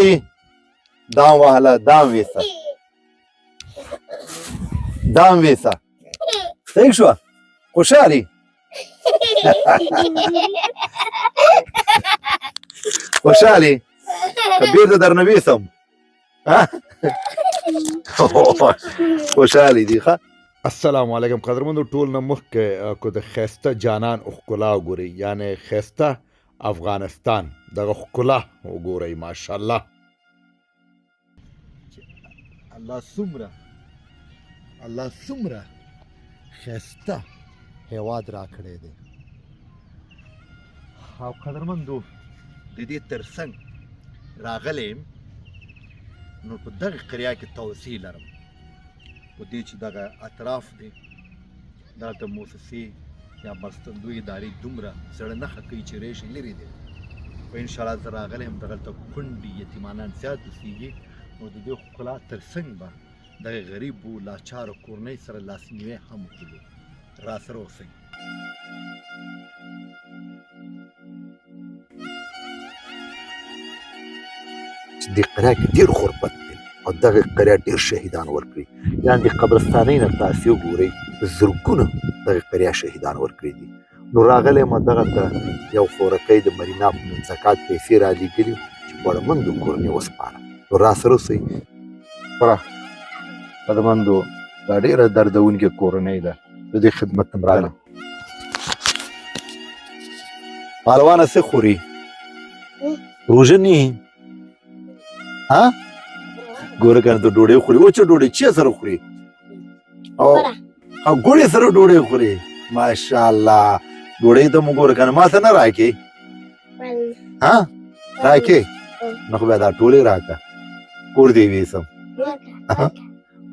خوشحالي دام وهله دام ویسه دام ویسه صحیح شوه خوشحالي خوشحالي که بیرته درنه ویسم خوشحالي دي ښه. السلام علیکم قدرمنو ټول نه مخکې کو د ښایسته جانان ښکلا وګورئ یعنی ښایسته افغانستان دغه ښکلا وګورئ ماشاءالله. الله څومره ښایسته هیواد راکړی دی او قدرمندو د دې ترڅنګ راغلی یم نو په دغه قریه کې توصیه لرم په دې چې دغه اطراف دی دلته موسسې یا مرستندوی ادارې دومره زړه نښه کوي چې ریښې لرې دی په انشاءالله زه راغلی یم دغلته کونډې یتیمانان زیات اوسېږي نو د دې ښکلا ترڅنګ به دغه غریبو لاچارو کورنۍ سره لاسنیوی هم وکړو. راسره اوسئ. دې قریه کې ډېر غربت دی او دغه قریه ډېر شهیدان ورکړي یعنې د قبرستانۍ نه تاسې وګورئ زرګونه دغه قریه شهیدان ورکړي دي. نو راغلی یم دغه ته یو خورکی د مرینا په نوم زکات پیسې رالېږلي چې غوړمندو کورنۍ وسپاره. نو راسره اوسئ. خوره قدرمندو دا ډېره دردونکې کورنۍ ده د دې خدمت ته م راغلم. پهلوانه څه خوري روژه نه یې ګوره که نه ته ډوډۍ خوري وچه ډوډۍ چی سره خوري او ګوړې سره ډوډۍ خوري ماشاءالله. ډوډۍ ته مو ګوره که نه ما ته نه راکې راکې نو خو بیا دا ټولې راکړه کور دې ویسم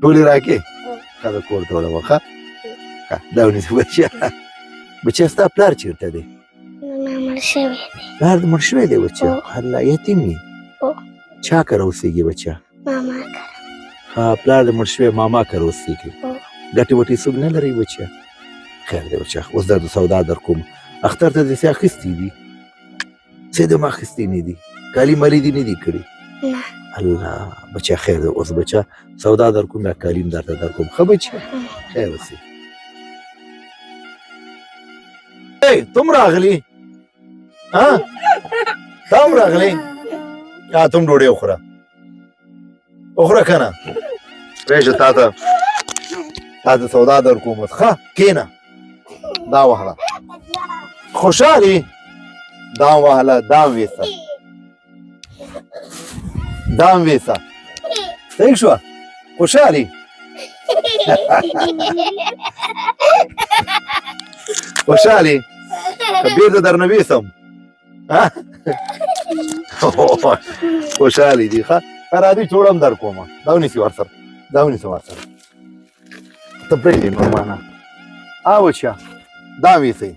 ټولې راکې ښه د کور ته وړه ښه دا ونیسه بچیه. بچیه ستا پلار چېرته دی؟ پلار دې مړ شوی دی بچیه؟ الله یتیم یې چا کره اوسېږي بچیه؟ پلار دې مړ شوی ماما کره اوسېږي. ګټې وټې څوک نه لرئ بچیه؟ خیر دی بچیه اوس درته سودا در کوم. اختر ته دې څه اخیستي دي؟ څه دې م اخیستي نه دي؟ کالي مالي دې نه دي کړي؟ الله بچیه خیر دی اوس بچیه سودا در کوم یا کالي م درته در کوم ښه بچیه خیر اوسې. تم راغلی تا هم راغلی تم ډوډۍ وخوره وخوره که نه رېشه تا ته سودا در کوم اوس ښه کښېنه دا وهله خوشحالي دام وهله دام ویسه دام ویسه صحیح شوه خوشحالي خوشحالي که بیرته درنه ویسم خوشحالي دي ښه راځئ چوړه هم در کومه دا ونیسي ورسره دا ونیسه ورسره ته پرېږدې نورمانه بچیه دا ویسئ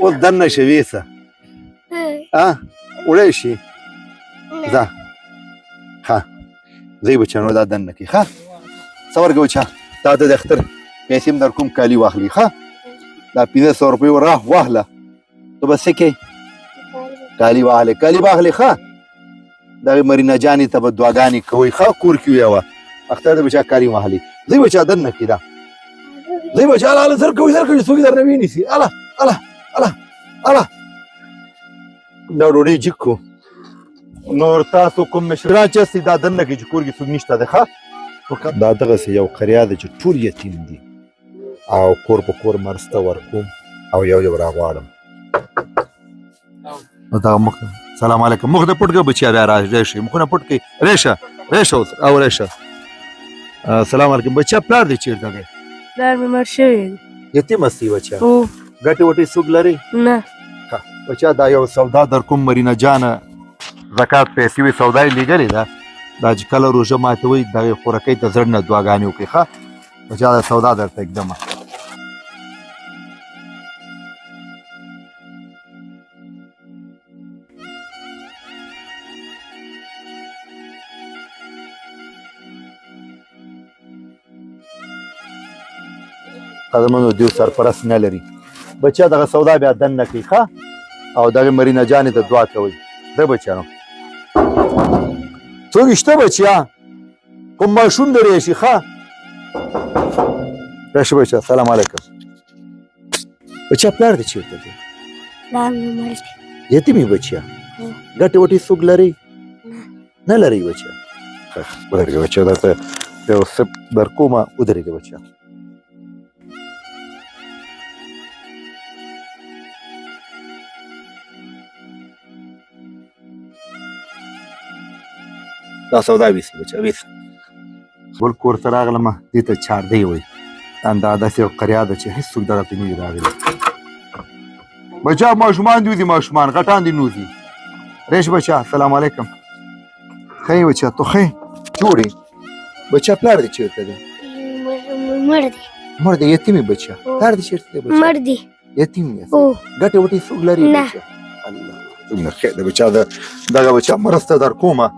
اوس دننه شه ویسه وړی شي ځه ښه ځئ بچیه نو دا دننه کړي ښه څه ورکړه بچیه تا ته د اختر پیسې م در کوم کالي واخلي ښه دا 500 روپۍ راه واخله ته به څه کوې کالي واخلې کالي واخلې ښه دغې مرینا جانې ته به دعاګانې کوئ ښه کور کې ویوه اختر ته بچا کالي واخلي ځئ بچا دننه کړي دا ځئ بچا اله اله زر کوئ زر کوئ څوک درنه وینیسي اله اله اله اله دا ډوډۍ جګ کړو نور تاسو کوم مشران چې هستئ دا دننه کړئ چې کور کې څوک نشته دی ښه دا دغسې یو قریه ده چې ټول یتیم دي او کور په کور مرسته ورکوم او یو یو راغواړم. نو دغه مخ سلام علیکم مخ دې پټ کړه بچیه بیا راشئ مخونه پټ کړئ ریشه اوس او ریشه سلام علیکم بچیه پلار دې چېرته دی؟ پلار مې مړ شوی دی. یتیم هستې بچیه؟ ګټې وټې څوک لرې؟ نه. بچیه دا یو سودا در کوم مرینا جانه زکات پیسې وې سودا یې لېږلې ده دا چې کله روژه ماتوئ دغې خورکۍ ته زړه نه دعاګانې وکړئ ښه بچیه دا سودا درته ږدمه. قدرمنو دیو سرپرست نه لري بچیا دغه سودا بیا دننه کوي ښه او دغه مرینا جانې ته دعا کوئ ده بچیانو څوک شته بچیا کوم ماشوم لرې شي ښه راشه بچیا سلام علیکم بچیا پلار دې چېرته دی پلار مې مړ دی یتیم یې بچیا ګټې وټې څوک لرئ نه لرئ بچیا ودرېږه بچیا درته یو څه در کومه ودرېږه بچیا دا سودا ویسي بچا ویسه بل کور ته راغلمه دې ته چاردی وایي دا داسې یو قریا ده چې هېڅوک دغه ته نه وي راغلی بچا ماشومان دې وځي ماشومان غټان دې نوځي ریش بچا سلام علیکم ښه یې بچا تو ښه جوړې بچا پلار دې چېرته دی مړ دی مړ دی یتیم یې بچا پلار دې چېرته دی بچا مړ دی یتیم یې ګټې وټې څوک لري نه. بچا الله څومره ښه ده بچا دغه بچا مرسته در کومه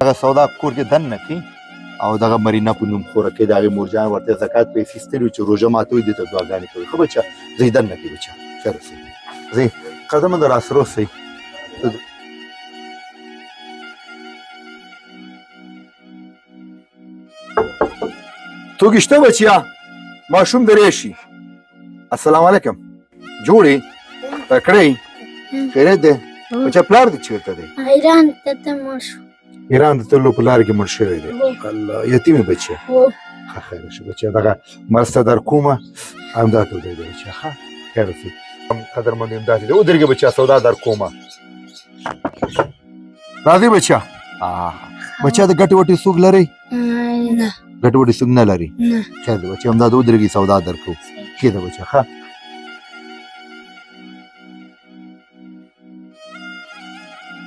دغه سودا کور کې دننه کوي او دغه مرینا په نوم خورکۍ د هغې مورجان ورته زکات پیسې ایستلي چې روژه ماتوي دې ته دعاګانې کوي ښه بچه ځئ دننه کوي بچه خیر اوسئ ځئ قدمه راسره اوسئ څوک شته بچیا ماشوم درې شي السلام علیکم جوړې تکړی خیریت دی بچه پلار دې چېرته دی ایران ته تمه شو ایران د تللو په لار کې مړ شوی دی الله یتیم یې بچی ښه خیر شه بچی دغه مرسته در کومه همدا ته ودرېږه بچی ښه خیر اوسئ قدرمند یم داسې دی ودرېږه بچیا سودا در کومه راځئ بچیا بچیا د ګټې وټې څوک لرئ نه ګټې وټې څوک نه لري نه خیر دی بچی همدا ته ودرېږئ سودا در کوو ښې ده بچیا ښه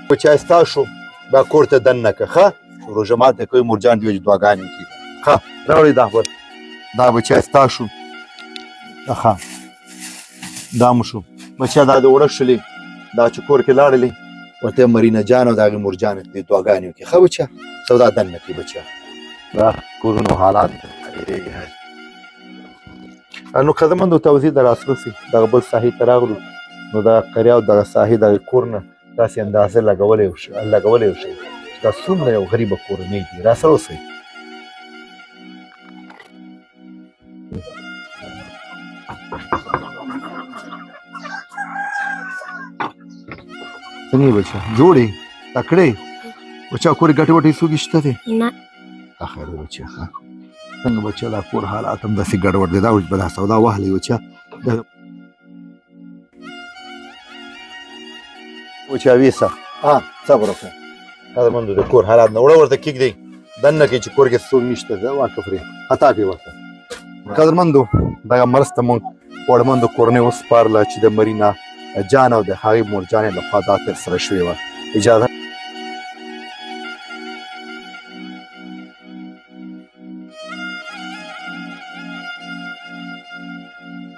بچا ستا شو با کور ته دننه که ښه روژه ماته کوي مورجان دې وایي دعاګانې وکړي ښه راوړئ دا خپل دا بچی ستا شو ښه دا مو شو بچیا دا د اوړه شلې دا چې کور کې لاړلې ورته مرینا جان او د هغې مورجانې ته دې دعاګانې وکړي ښه بچیا سودا دننه کړي بچیا دا کورونو حالات نو قدمندو توضیح در راسره سي دغه بل ساحې ته راغلو نو دغه قریا او دغه ساحې دغه کور نه داسې اندازه لګولی شي دا څومره یو غریبه کورنۍ دي راسره اوسئ څنګه یې بچه جوړې تکړې بچه کور ګټې وټې څوک شته دی نه ښه خیر دی بچه ښه څنګه بچه دا کور حالات هم داسې ګډوډ دی دا به دا سودا واخلئ بچه بچه ویسه صبر وکړه قدرمندو د کور حالات نه وړه ورته کېږدئ دننه کې چې کور کې څوک نشته ده واقف پرې خطا کوي ورته قدرمندو دغه مرسته مونږ وړمندو کورنۍ وسپارله چې د مرینا جان او د هغې مورجانې لخوا دا ترسره شوې وه اجازه